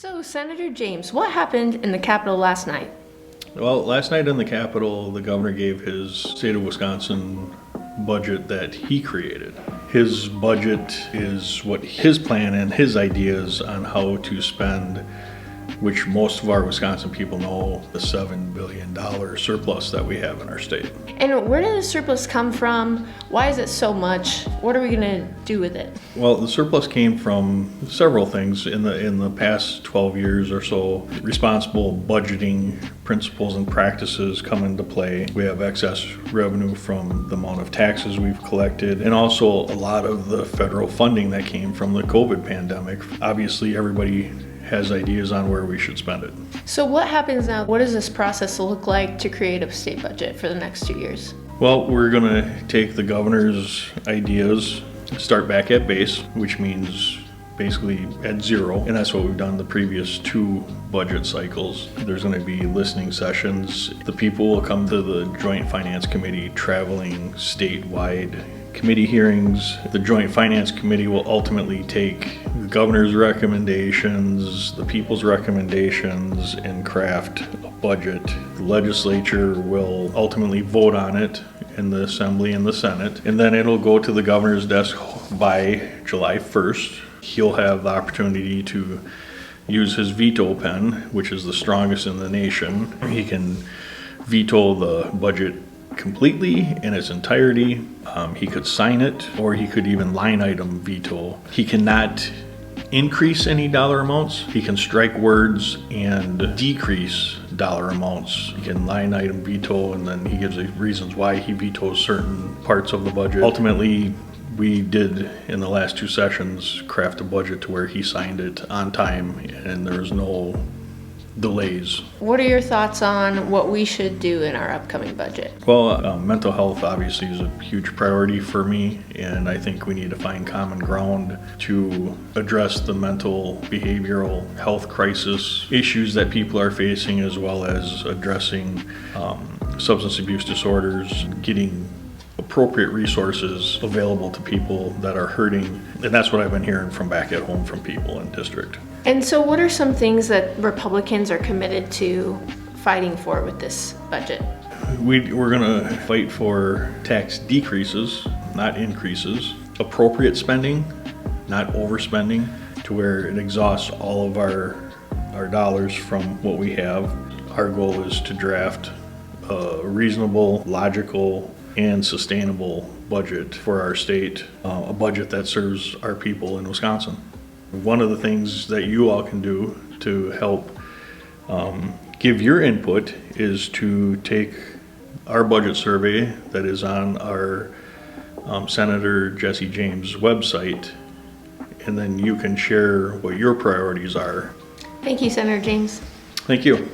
So, Senator James, what happened in the Capitol last night? Well, last night in the Capitol, the governor gave his state of Wisconsin budget that he created. His budget is what his plan and his ideas on how to spend, which most of our Wisconsin people know, the $7 billion surplus that we have in our state. And where did the surplus come from? Why is it so much? What are we going to do with it? Well, the surplus came from several things in the past 12 years or so. Responsible budgeting principles and practices come into play. We have excess revenue from the amount of taxes we've collected, and also a lot of the federal funding that came from the COVID pandemic. Obviously, everybody has ideas on where we should spend it. So, what happens now? What does this process look like to create a state budget for the next 2 years? Well, we're going to take the governor's ideas, start back at base, which means basically at zero, and that's what we've done the previous two budget cycles. There's going to be listening sessions. The people will come to the Joint Finance Committee traveling statewide committee hearings. The Joint Finance Committee will ultimately take the governor's recommendations, the people's recommendations, and craft a budget. The legislature will ultimately vote on it in the Assembly and the Senate, and then it'll go to the governor's desk by July 1st. He'll have the opportunity to use his veto pen, which is the strongest in the nation. He can veto the budget completely in its entirety. He could sign it, or he could even line item veto. He cannot increase any dollar amounts. He can strike words and decrease dollar amounts. He can line item veto, and then he gives the reasons why he vetoes certain parts of the budget. Ultimately, we did in the last two sessions craft a budget to where he signed it on time and there was no delays. What are your thoughts on what we should do in our upcoming budget? Well, mental health obviously is a huge priority for me, and I think we need to find common ground to address the mental behavioral health crisis issues that people are facing, as well as addressing substance abuse disorders, getting appropriate resources available to people that are hurting. And that's what I've been hearing from back at home from people in district. And so, what are some things that Republicans are committed to fighting for with this budget? We're going to fight for tax decreases, not increases, appropriate spending, not overspending, to where it exhausts all of our dollars from what we have. Our goal is to draft a reasonable, logical, and sustainable budget for our state, a budget that serves our people in Wisconsin. One of the things that you all can do to help give your input is to take our budget survey that is on our Senator Jesse James website, and then you can share what your priorities are. Thank you, Senator James. Thank you.